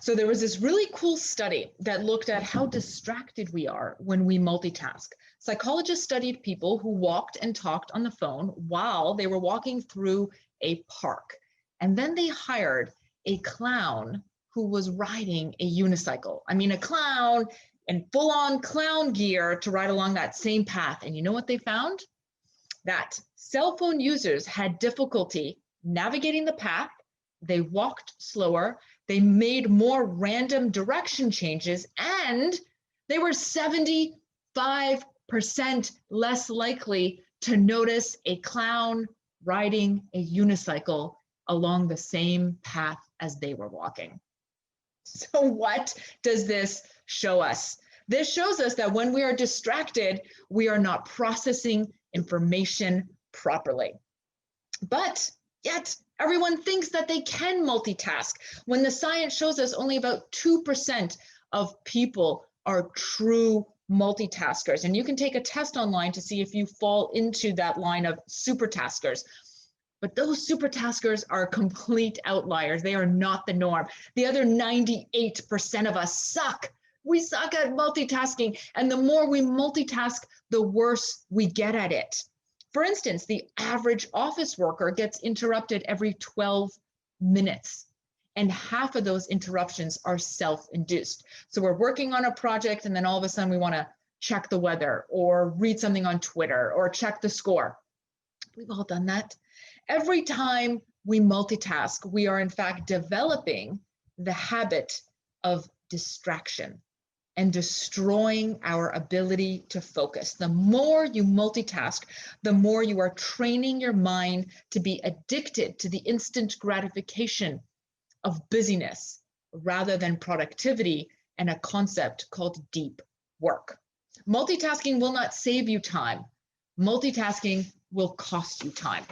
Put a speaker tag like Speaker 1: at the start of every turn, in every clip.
Speaker 1: So there was this really cool study that looked at how distracted we are when we multitask. Psychologists studied people who walked and talked on the phone while they were walking through a park. And then they hired a clown who was riding a unicycle. I mean, a clown in full-on clown gear to ride along that same path. And you know what they found? That cell phone users had difficulty navigating the path. They walked slower, they made more random direction changes, and they were 75% less likely to notice a clown riding a unicycle along the same path as they were walking. So what does this show us? This shows us that when we are distracted, we are not processing information properly. But yet, everyone thinks that they can multitask, when the science shows us only about 2% of people are true multitaskers. And you can take a test online to see if you fall into that line of supertaskers. But those supertaskers are complete outliers. They are not the norm. The other 98% of us suck. We suck at multitasking. And the more we multitask, the worse we get at it. For instance, the average office worker gets interrupted every 12 minutes. And half of those interruptions are self-induced. So we're working on a project and then all of a sudden we want to check the weather or read something on Twitter or check the score. We've all done that. Every time we multitask, we are in fact developing the habit of distraction and destroying our ability to focus. The more you multitask, the more you are training your mind to be addicted to the instant gratification of busyness rather than productivity and a concept called deep work. Multitasking will not save you time. Multitasking will cost you time.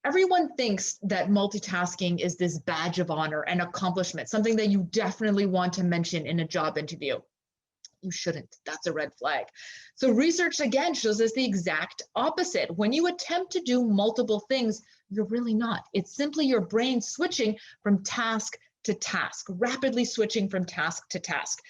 Speaker 1: Everyone thinks that multitasking is this badge of honor and accomplishment, something that you definitely want to mention in a job interview. You shouldn't. That's a red flag. So research again shows us the exact opposite. When you attempt to do multiple things, you're really not. It's simply your brain switching from task to task, rapidly switching from task to task.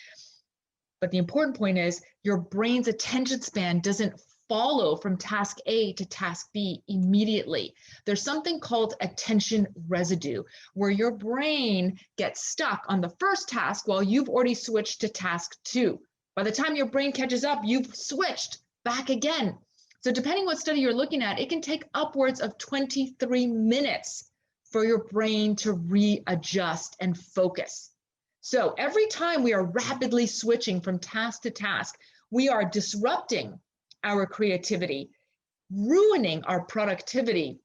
Speaker 1: But the important point is your brain's attention span doesn't follow from task A to task B immediately. There's something called attention residue, where your brain gets stuck on the first task while you've already switched to task 2. By the time your brain catches up, you've switched back again. So depending what study you're looking at, it can take upwards of 23 minutes for your brain to readjust and focus. So every time we are rapidly switching from task to task, we are disrupting our creativity, ruining our productivity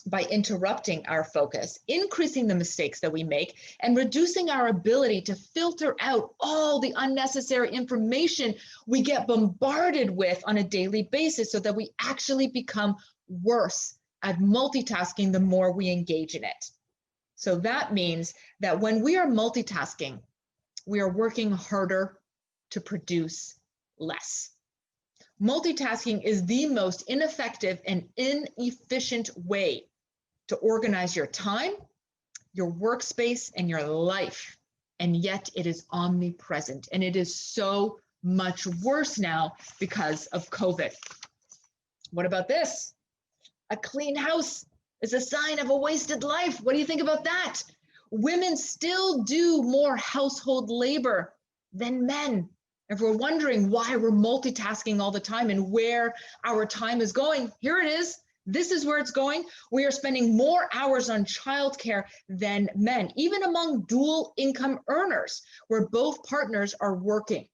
Speaker 1: by interrupting our focus, increasing the mistakes that we make, and reducing our ability to filter out all the unnecessary information we get bombarded with on a daily basis, so that we actually become worse at multitasking the more we engage in it. So that means that when we are multitasking, we are working harder to produce less. Multitasking is the most ineffective and inefficient way to organize your time, your workspace, and your life. And yet it is omnipresent. And it is so much worse now because of COVID. What about this? A clean house is a sign of a wasted life. What do you think about that? Women still do more household labor than men. If we're wondering why we're multitasking all the time and where our time is going, here it is. This is where it's going. We are spending more hours on childcare than men, even among dual income earners, where both partners are working.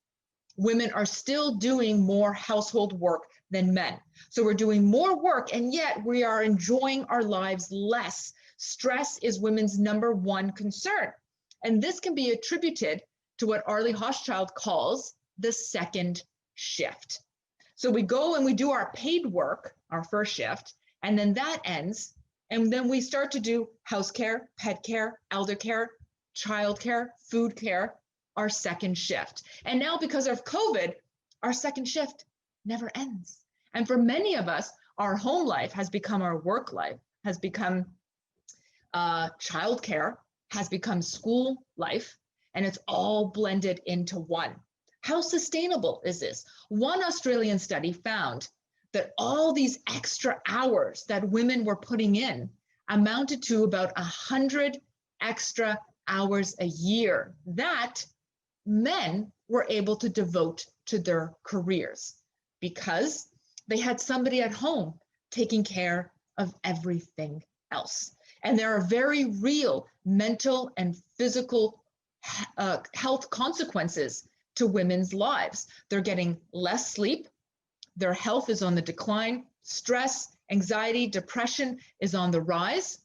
Speaker 1: Women are still doing more household work than men. So we're doing more work, and yet we are enjoying our lives less. Stress is women's #1 concern. And this can be attributed to what Arlie Hochschild calls the second shift. So we go and we do our paid work, our first shift, and then that ends. And then we start to do house care, pet care, elder care, child care, food care, our second shift. And now because of COVID, our second shift never ends. And for many of us, our home life has become our work life, has become child care, has become school life. and it's all blended into one. How sustainable is this? One Australian study found that all these extra hours that women were putting in amounted to about 100 extra hours a year that men were able to devote to their careers because they had somebody at home taking care of everything else. And there are very real mental and physical health consequences to women's lives. They're getting less sleep, their health is on the decline, stress, anxiety, depression is on the rise,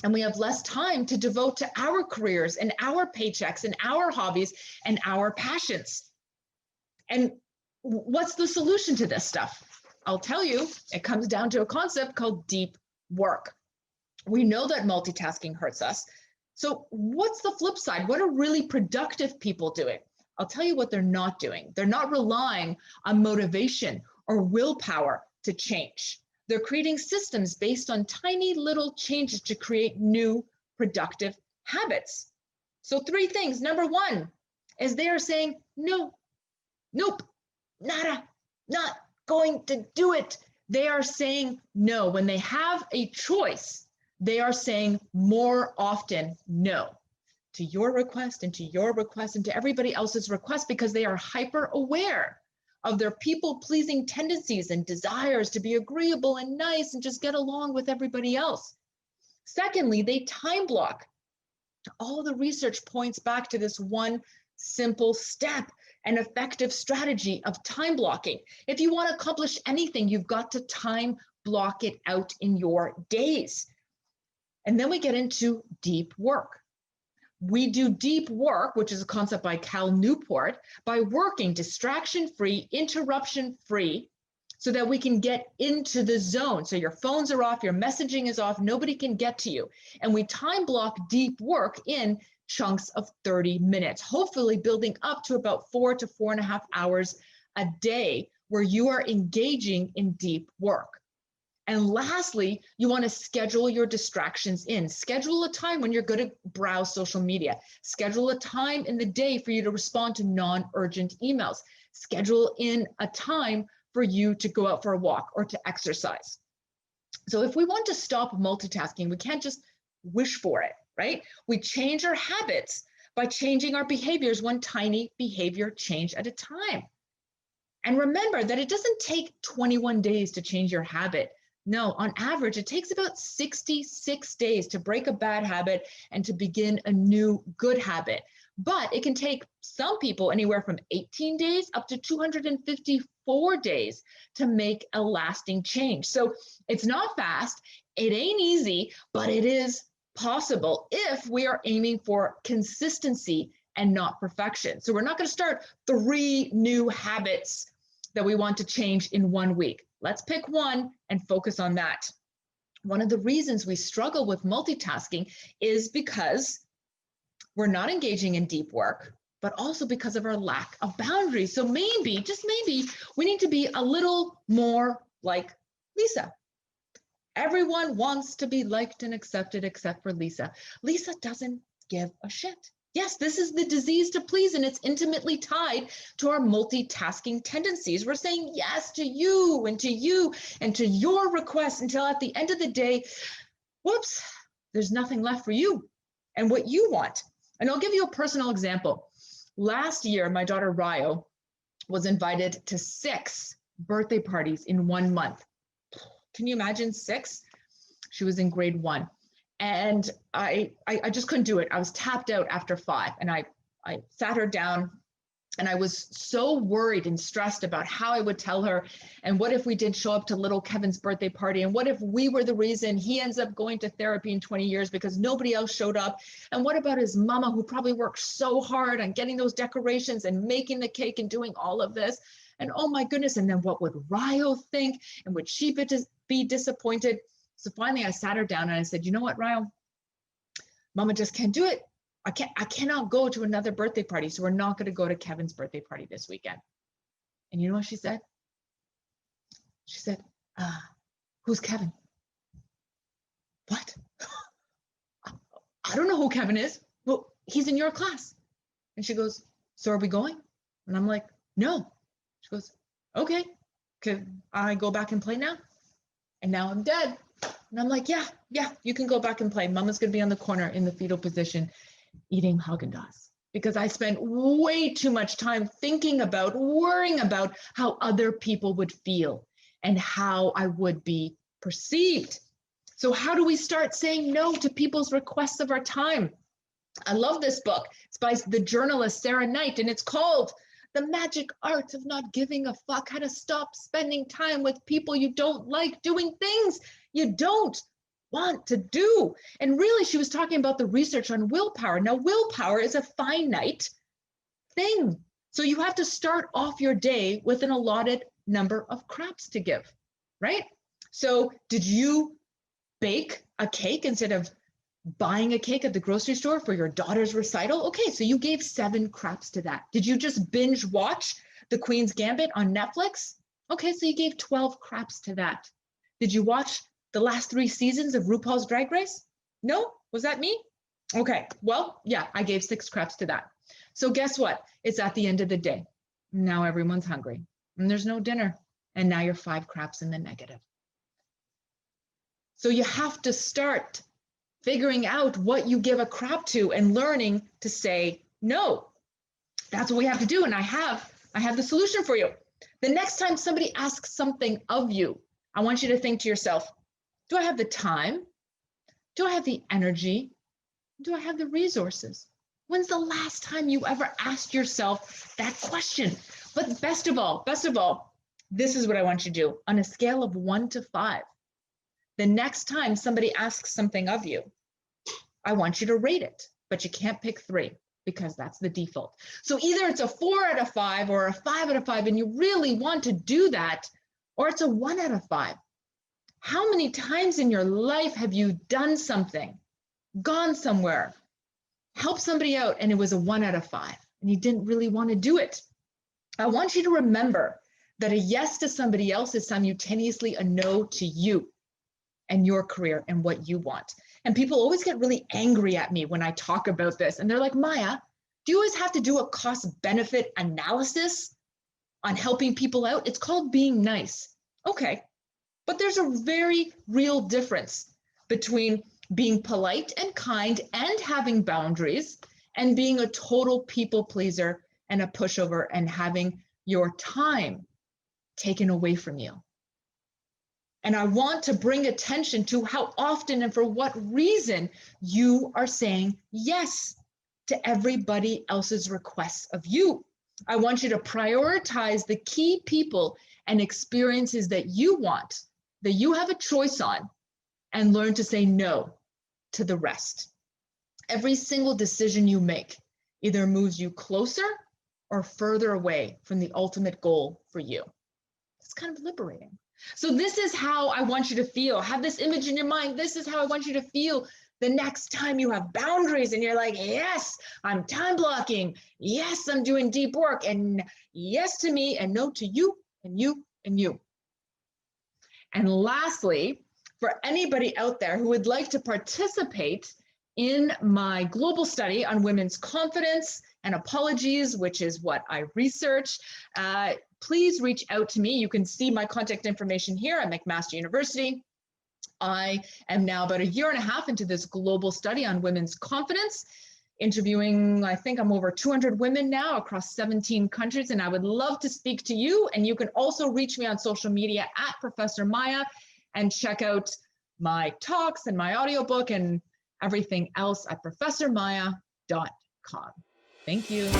Speaker 1: and we have less time to devote to our careers and our paychecks and our hobbies and our passions. And what's the solution to this stuff? I'll tell you, it comes down to a concept called deep work. We know that multitasking hurts us. So what's the flip side? What are really productive people doing? I'll tell you what they're not doing. They're not relying on motivation or willpower to change. They're creating systems based on tiny little changes to create new productive habits. So 3 things. Number 1 is they are saying, no, nope, nada, not going to do it. They are saying no. When they have a choice, they are saying more often no to your request and to your request and to everybody else's request because they are hyper aware of their people-pleasing tendencies and desires to be agreeable and nice and just get along with everybody else. Secondly, they time block. All the research points back to this one simple step, an effective strategy of time blocking. If you want to accomplish anything, you've got to time block it out in your days. And then we get into deep work. We do deep work, which is a concept by Cal Newport, by working distraction-free, interruption-free, so that we can get into the zone. So your phones are off, your messaging is off, nobody can get to you. And we time block deep work in chunks of 30 minutes, hopefully building up to about 4 to 4.5 hours a day where you are engaging in deep work. And lastly, you want to schedule your distractions in. Schedule a time when you're going to browse social media. Schedule a time in the day for you to respond to non-urgent emails. Schedule in a time for you to go out for a walk or to exercise. So if we want to stop multitasking, we can't just wish for it, right? We change our habits by changing our behaviors, one tiny behavior change at a time. And remember that it doesn't take 21 days to change your habit. No, on average, it takes about 66 days to break a bad habit and to begin a new good habit. But it can take some people anywhere from 18 days up to 254 days to make a lasting change. So it's not fast, it ain't easy, but it is possible if we are aiming for consistency and not perfection. So we're not going to start 3 new habits that we want to change in 1 week. Let's pick one and focus on that. One of the reasons we struggle with multitasking is because we're not engaging in deep work, but also because of our lack of boundaries. So maybe, just maybe, we need to be a little more like Lisa. Everyone wants to be liked and accepted except for Lisa. Lisa doesn't give a shit. Yes, this is the disease to please, and it's intimately tied to our multitasking tendencies. We're saying yes to you and to you and to your requests until at the end of the day, whoops, there's nothing left for you and what you want. And I'll give you a personal example. Last year, my daughter Ryo was invited to 6 birthday parties in 1 month. Can you imagine 6? She was in grade 1. And I just couldn't do it. I was tapped out after 5. And I sat her down and I was so worried and stressed about how I would tell her. And what if we didn't show up to little Kevin's birthday party? And what if we were the reason he ends up going to therapy in 20 years because nobody else showed up? And what about his mama who probably worked so hard on getting those decorations and making the cake and doing all of this? And oh my goodness, and then what would Ryo think? And would she be disappointed? So finally I sat her down and I said, you know what, Ryo? Mama just can't do it. I cannot go to another birthday party. So we're not going to go to Kevin's birthday party this weekend. And you know what she said? She said, who's Kevin? What? I don't know who Kevin is. Well, he's in your class. And she goes, so are we going? And I'm like, no. She goes, okay, can I go back and play now? And now I'm dead. And I'm like, yeah, you can go back and play. Mama's gonna be on the corner in the fetal position eating Haagen-Dazs because I spent way too much time thinking about, worrying about how other people would feel and how I would be perceived. So how do we start saying no to people's requests of our time? I love this book. It's by the journalist Sarah Knight, and it's called The Magic Art of Not Giving a Fuck, How to Stop Spending Time with People You Don't Like, Doing Things You Don't Want to Do. And really, she was talking about the research on willpower. Now, willpower is a finite thing. So you have to start off your day with an allotted number of craps to give, right? So did you bake a cake instead of buying a cake at the grocery store for your daughter's recital? Okay, so you gave 7 craps to that. Did you just binge watch The Queen's Gambit on Netflix? Okay, so you gave 12 craps to that. Did you watch the last 3 seasons of RuPaul's Drag Race? No? Was that me? Okay, well, yeah, I gave 6 craps to that. So guess what? It's at the end of the day. Now everyone's hungry and there's no dinner. And now you're 5 craps in the negative. So you have to start figuring out what you give a crap to and learning to say no. That's what we have to do. And I have the solution for you. The next time somebody asks something of you, I want you to think to yourself, do I have the time? Do I have the energy? Do I have the resources? When's the last time you ever asked yourself that question? But best of all, this is what I want you to do. On a scale of 1 to 5, the next time somebody asks something of you, I want you to rate it, but you can't pick 3 because that's the default. So either it's a 4 out of 5 or a 5 out of 5, and you really want to do that, or it's a 1 out of 5. How many times in your life have you done something, gone somewhere, helped somebody out, and it was a 1 out of 5, and you didn't really want to do it? I want you to remember that a yes to somebody else is simultaneously a no to you and your career and what you want. And people always get really angry at me when I talk about this. And they're like, Maja, do you always have to do a cost-benefit analysis on helping people out? It's called being nice. Okay, but there's a very real difference between being polite and kind and having boundaries and being a total people pleaser and a pushover and having your time taken away from you. And I want to bring attention to how often and for what reason you are saying yes to everybody else's requests of you. I want you to prioritize the key people and experiences that you want, that you have a choice on, and learn to say no to the rest. Every single decision you make either moves you closer or further away from the ultimate goal for you. It's kind of liberating. So this is how I want you to feel. Have this image in your mind. This is how I want you to feel the next time you have boundaries and you're like, yes, I'm time blocking. Yes, I'm doing deep work. And yes to me and no to you and you and you. And lastly, for anybody out there who would like to participate in my global study on women's confidence and apologies, which is what I research, please reach out to me. You can see my contact information here at McMaster University. I am now about 1.5 years into this global study on women's confidence, interviewing, I think I'm over 200 women now across 17 countries, and I would love to speak to you. And you can also reach me on social media at Professor Maja and check out my talks and my audiobook and everything else at professormaja.com. Thank you.